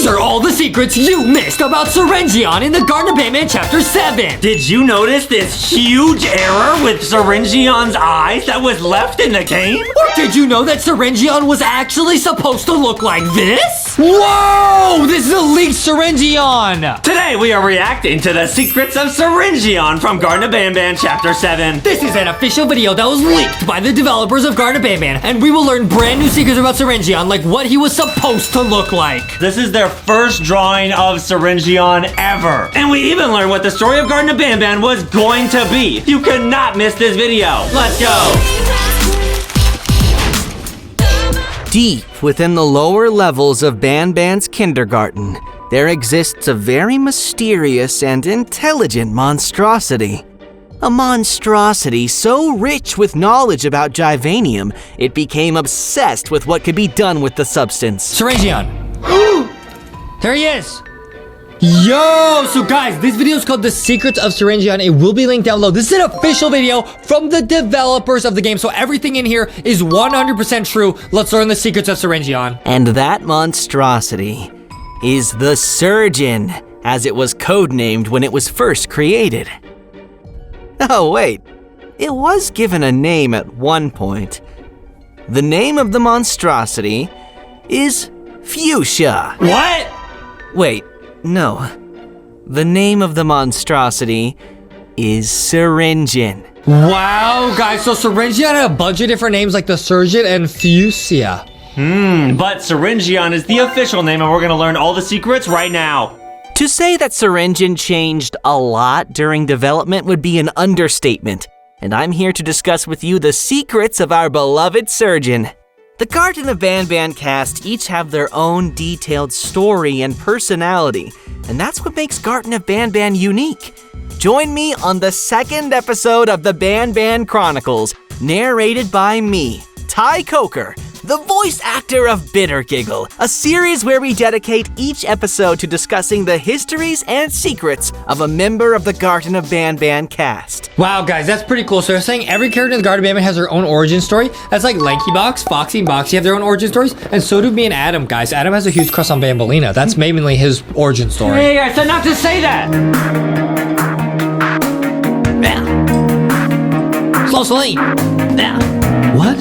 These are all the secrets you missed about Syringeon in the Garten of Banban Chapter 7. Did you notice this huge error with Syringeon's eyes that was left in the game? Or did you know that Syringeon was actually supposed to look like this? Whoa! This is a leaked Syringeon! Today we are reacting to the secrets of Syringeon from Garten of Banban Chapter 7. This is an official video that was leaked by the developers of Garten of Banban, and we will learn brand new secrets about Syringeon, like what he was supposed to look like. This is their first drawing of Syringeon ever. And we even learned what the story of Garten of Banban was going to be. You could not miss this video. Let's go. Deep within the lower levels of Banban's kindergarten, there exists a very mysterious and intelligent monstrosity. A monstrosity so rich with knowledge about Givanium, it became obsessed with what could be done with the substance. Syringeon. There he is. Yo, so guys, this video is called The Secrets of Syringeon. It will be linked down below. This is an official video from the developers of the game, so everything in here is 100% true. Let's learn the secrets of Syringeon. And that monstrosity is the Syringeon, as it was codenamed when it was first created. Oh wait, it was given a name at one point. The name of the monstrosity is Fuchsia. What? Wait, no. The name of the monstrosity is Syringeon. Wow, guys, so Syringeon had a bunch of different names like the Surgeon and Fuchsia. But Syringeon is the official name, and we're gonna learn all the secrets right now. To say that Syringeon changed a lot during development would be an understatement, and I'm here to discuss with you the secrets of our beloved surgeon. The Garten of Banban cast each have their own detailed story and personality, and that's what makes Garten of Banban unique. Join me on the second episode of the Banban Chronicles, narrated by me, Ty Coker, the voice actor of Bitter Giggle, a series where we dedicate each episode to discussing the histories and secrets of a member of the Garten of Banban cast. Wow, guys, that's pretty cool. So they're saying every character in the Garten of Banban has their own origin story. That's like LankyBox, Foxy, and Boxy have their own origin stories, and so do me and Adam, guys. Adam has a huge crush on Bambolina. That's mainly his origin story. Hey, I said not to say that. Slow Celine. What?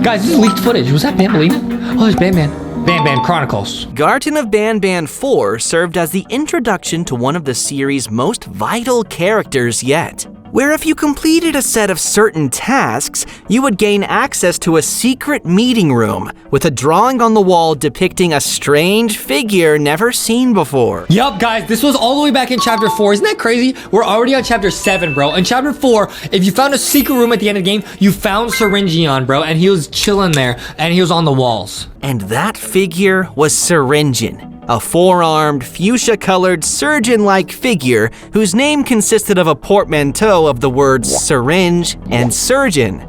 Guys, this is leaked footage. Was that Bambolina? Oh, there's Banban. Banban Chronicles. Garten of Banban 4 served as the introduction to one of the series' most vital characters yet, where if you completed a set of certain tasks, you would gain access to a secret meeting room with a drawing on the wall depicting a strange figure never seen before. Yup, guys, this was all the way back in Chapter 4. Isn't that crazy? We're already on Chapter 7, bro. In Chapter 4, if you found a secret room at the end of the game, you found Syringeon, bro, and he was chilling there, and he was on the walls. And that figure was Syringeon, a four-armed, fuchsia-colored, surgeon-like figure whose name consisted of a portmanteau of the words syringe and surgeon.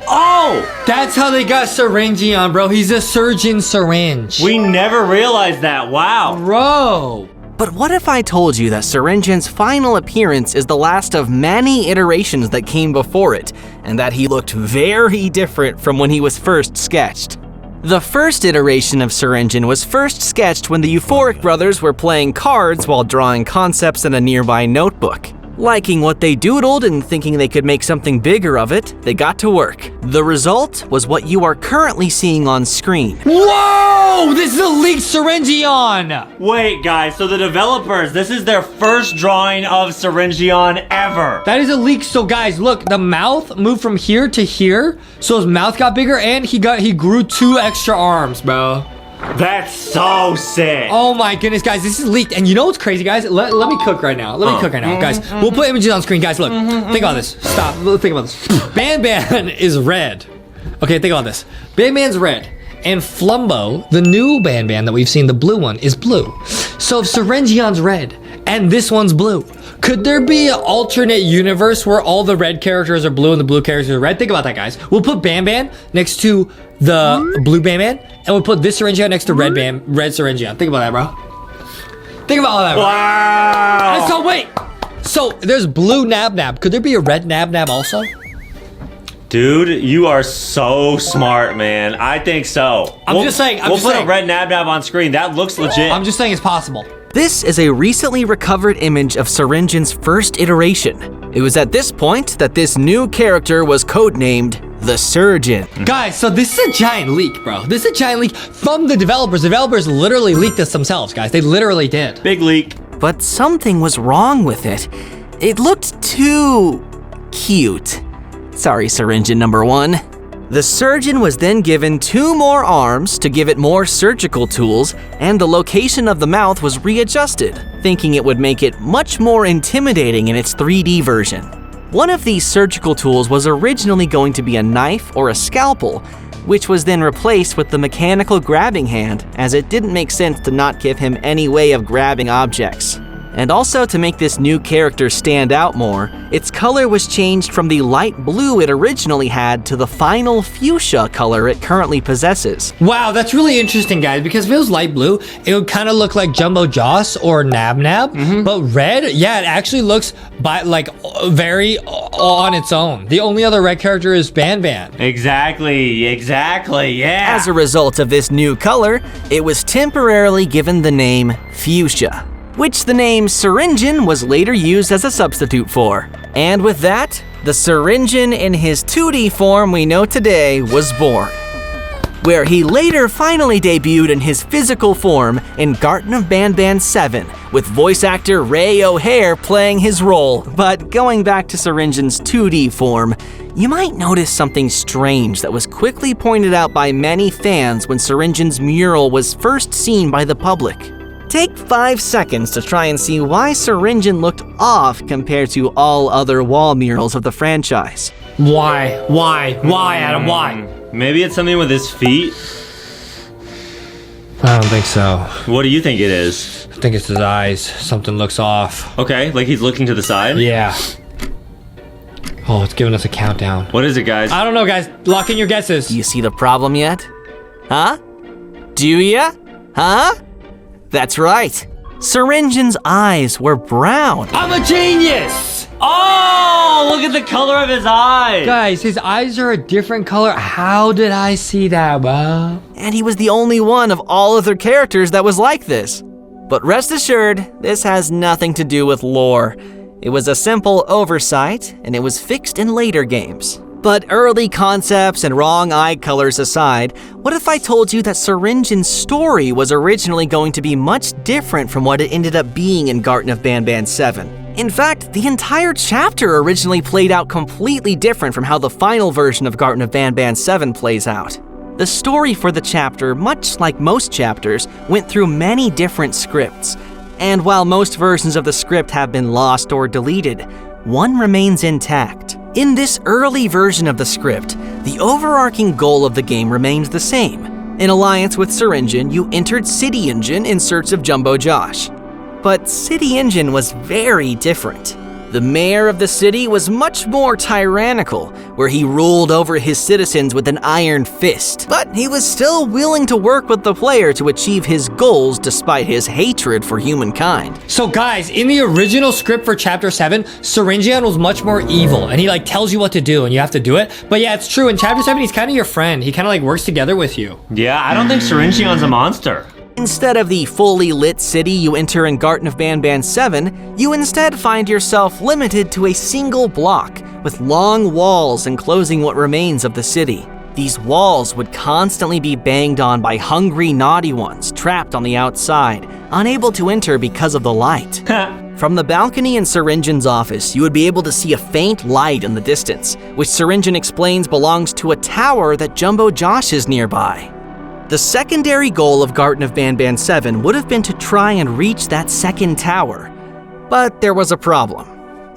Oh! That's how they got Syringeon, bro. He's a surgeon syringe. We never realized that. Wow. Bro. But what if I told you that Syringeon's final appearance is the last of many iterations that came before it, and that he looked very different from when he was first sketched? The first iteration of Syringeon was first sketched when the Euphoric brothers were playing cards while drawing concepts in a nearby notebook. Liking what they doodled and thinking they could make something bigger of it, they got to work. The result was what you are currently seeing on screen. Whoa! This is a leaked Syringeon! Wait, guys, so the developers, this is their first drawing of Syringeon ever. That is a leak. So guys, look, the mouth moved from here to here, so his mouth got bigger, and he grew 2 extra arms, bro. That's so sick. Oh my goodness, guys, this is leaked. And you know what's crazy, guys? Let me cook right now. Let me cook right now, guys. We'll put images on screen, guys. Look, think about this. Stop. Think about this. Banban is red. Okay, think about this. Banban's red. And Flumbo, the new Banban that we've seen, the blue one, is blue. So if Syringeon's red and this one's blue, could there be an alternate universe where all the red characters are blue and the blue characters are red? Think about that, guys. We'll put Banban next to the blue Banban, and we'll put this Syringeon next to red Syringeon. Think about that, bro. Think about all that, bro. Wow. And so wait, so there's blue Nab Nab. Could there be a red Nab Nab also? Dude, you are so smart, man. I think so. I'm just saying. We'll put a red nab on screen. That looks legit. I'm just saying it's possible. This is a recently recovered image of Syringeon's first iteration. It was at this point that this new character was codenamed the Surgeon. Guys, so this is a giant leak, bro. This is a giant leak from the developers. The developers literally leaked this themselves, guys. They literally did. Big leak. But something was wrong with it. It looked too cute. Sorry, Syringeon number 1. The Surgeon was then given 2 more arms to give it more surgical tools, and the location of the mouth was readjusted, thinking it would make it much more intimidating in its 3D version. One of these surgical tools was originally going to be a knife or a scalpel, which was then replaced with the mechanical grabbing hand, as it didn't make sense to not give him any way of grabbing objects. And also to make this new character stand out more, its color was changed from the light blue it originally had to the final fuchsia color it currently possesses. Wow, that's really interesting, guys, because if it was light blue, it would kind of look like Jumbo Joss or Nab Nab, but red, yeah, it actually looks very on its own. The only other red character is Banban. Exactly, yeah. As a result of this new color, it was temporarily given the name Fuchsia, which the name Syringeon was later used as a substitute for. And with that, the Syringeon in his 2D form we know today was born, where he later finally debuted in his physical form in Garten of Banban 7, with voice actor Ray O'Hare playing his role. But going back to Syringeon's 2D form, you might notice something strange that was quickly pointed out by many fans when Syringeon's mural was first seen by the public. Take 5 seconds to try and see why Syringeon looked off compared to all other wall murals of the franchise. Why, Adam, why? Maybe it's something with his feet? I don't think so. What do you think it is? I think it's his eyes. Something looks off. Okay, like he's looking to the side? Yeah. Oh, it's giving us a countdown. What is it, guys? I don't know, guys. Lock in your guesses. Do you see the problem yet? Huh? Do ya? Huh? That's right. Syringeon's eyes were brown. I'm a genius! Oh, look at the color of his eyes. Guys, his eyes are a different color. How did I see that, bro? And he was the only one of all other characters that was like this. But rest assured, this has nothing to do with lore. It was a simple oversight, and it was fixed in later games. But early concepts and wrong eye colors aside, what if I told you that Syringeon's story was originally going to be much different from what it ended up being in Garten of Banban 7? In fact, the entire chapter originally played out completely different from how the final version of Garten of Banban 7 plays out. The story for the chapter, much like most chapters, went through many different scripts. And while most versions of the script have been lost or deleted, one remains intact. In this early version of the script, the overarching goal of the game remains the same. In alliance with Syringeon, you entered Syringeon in search of Jumbo Josh. But Syringeon was very different. The mayor of the city was much more tyrannical, where he ruled over his citizens with an iron fist. But he was still willing to work with the player to achieve his goals despite his hatred for humankind. So guys, in the original script for Chapter 7, Syringeon was much more evil, and he tells you what to do, and you have to do it. But yeah, it's true, in Chapter 7, he's kind of your friend. He kind of works together with you. Yeah, I don't think Syringeon's a monster. Instead of the fully lit city you enter in Garten of Banban 7, you instead find yourself limited to a single block, with long walls enclosing what remains of the city. These walls would constantly be banged on by hungry, naughty ones trapped on the outside, unable to enter because of the light. From the balcony in Syringeon's office, you would be able to see a faint light in the distance, which Syringeon explains belongs to a tower that Jumbo Josh is nearby. The secondary goal of Garten of Banban 7 would have been to try and reach that second tower. But there was a problem.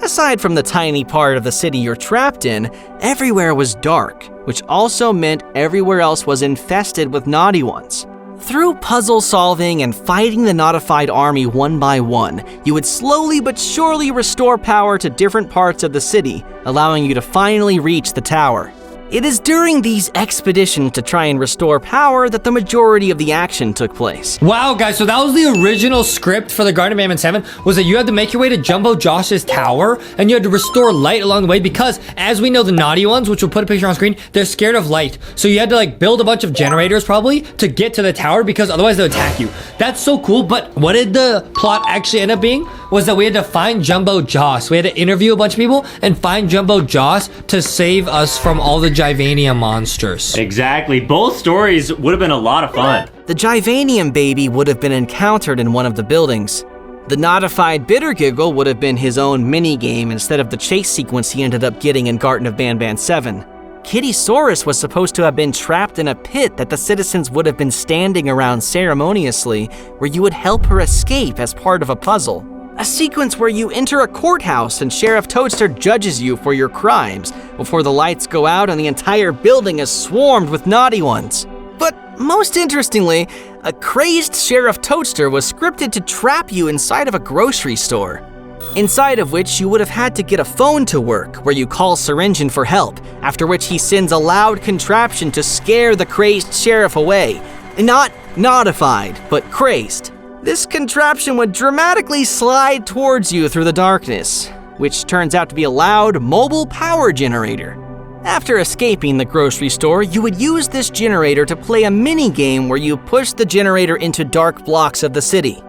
Aside from the tiny part of the city you're trapped in, everywhere was dark, which also meant everywhere else was infested with naughty ones. Through puzzle solving and fighting the Naughtified army one by one, you would slowly but surely restore power to different parts of the city, allowing you to finally reach the tower. It is during these expeditions to try and restore power that the majority of the action took place. Wow, guys, so that was the original script for the Garden of Banban 7, was that you had to make your way to Jumbo Josh's tower, and you had to restore light along the way, because, as we know, the naughty ones, which we'll put a picture on screen, they're scared of light. So you had to, like, build a bunch of generators, probably, to get to the tower, because otherwise they'll attack you. That's so cool, but what did the plot actually end up being? Was that we had to find Jumbo Josh. We had to interview a bunch of people and find Jumbo Josh to save us from all the Givania monsters. Exactly. Both stories would have been a lot of fun. The Givanium baby would have been encountered in one of the buildings. The notified Bittergiggle would have been his own mini-game instead of the chase sequence he ended up getting in Garten of Banban 7. Kittysaurus was supposed to have been trapped in a pit that the citizens would have been standing around ceremoniously, where you would help her escape as part of a puzzle. A sequence where you enter a courthouse and Sheriff Toadster judges you for your crimes before the lights go out and the entire building is swarmed with naughty ones. But most interestingly, a crazed Sheriff Toadster was scripted to trap you inside of a grocery store, inside of which you would have had to get a phone to work where you call Syringeon for help, after which he sends a loud contraption to scare the crazed sheriff away. Not notified, but crazed. This contraption would dramatically slide towards you through the darkness, which turns out to be a loud mobile power generator. After escaping the grocery store, you would use this generator to play a mini-game where you push the generator into dark blocks of the city.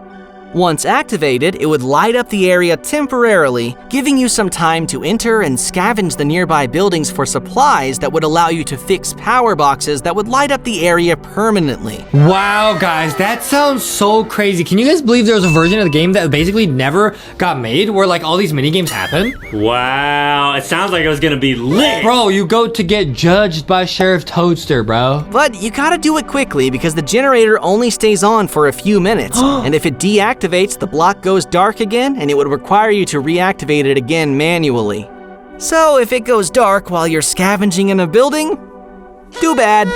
Once activated, it would light up the area temporarily, giving you some time to enter and scavenge the nearby buildings for supplies that would allow you to fix power boxes that would light up the area permanently. Wow, guys, that sounds so crazy. Can you guys believe there was a version of the game that basically never got made, where like all these mini games happen? Wow, it sounds like it was gonna be lit. Bro, you go to get judged by Sheriff Toadster, bro. But you gotta do it quickly because the generator only stays on for a few minutes, and if it deactivates, the block goes dark again, and it would require you to reactivate it again manually. So if it goes dark while you're scavenging in a building, too bad.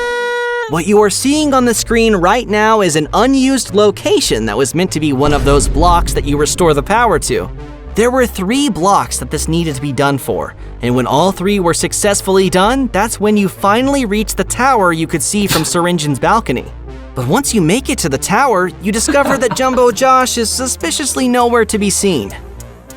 What you are seeing on the screen right now is an unused location that was meant to be one of those blocks that you restore the power to. There were 3 blocks that this needed to be done for, and when all 3 were successfully done, that's when you finally reach the tower you could see from Syringeon's balcony. But once you make it to the tower, you discover that Jumbo Josh is suspiciously nowhere to be seen.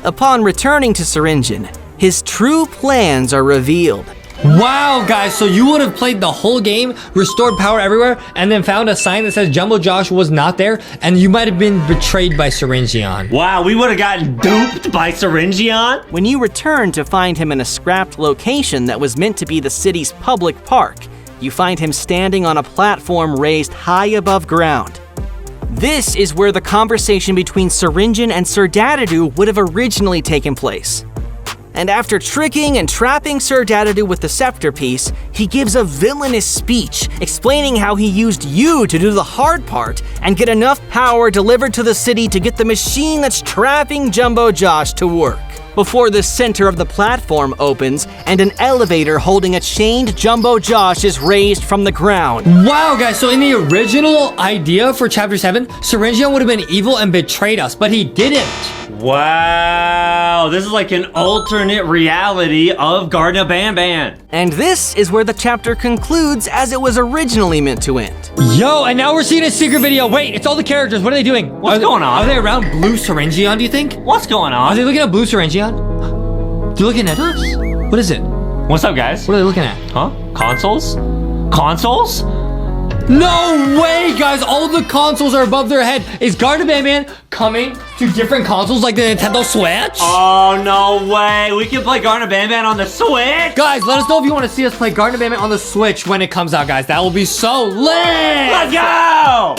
Upon returning to Syringeon, his true plans are revealed. Wow, guys, so you would have played the whole game, restored power everywhere, and then found a sign that says Jumbo Josh was not there, and you might have been betrayed by Syringeon. Wow, we would have gotten duped by Syringeon? When you return to find him in a scrapped location that was meant to be the city's public park, you find him standing on a platform raised high above ground. This is where the conversation between Syringeon and Sir Dadadoo would have originally taken place. And after tricking and trapping Sir Dadadoo with the scepter piece, he gives a villainous speech explaining how he used you to do the hard part and get enough power delivered to the city to get the machine that's trapping Jumbo Josh to work. Before the center of the platform opens and an elevator holding a chained Jumbo Josh is raised from the ground. Wow, guys, so in the original idea for Chapter 7, Syringeon would have been evil and betrayed us, but he didn't. Wow, this is like an alternate reality of Garten of Banban. And this is where the chapter concludes as it was originally meant to end. Yo, and now we're seeing a secret video. Wait, it's all the characters. What are they doing? What's going on? Are they around Blue Syringeon, do you think? What's going Are on? they looking at Blue Syringeon? They're looking at us. What is it? What's up, guys? What are they looking at? Huh? Consoles? Consoles? No way, guys! All the consoles are above their head. Is Garten of Banban coming to different consoles like the Nintendo Switch? Oh, no way. We can play Garten of Banban on the Switch? Guys, let us know if you want to see us play Garten of Banban on the Switch when it comes out, guys. That will be so lit! Let's go!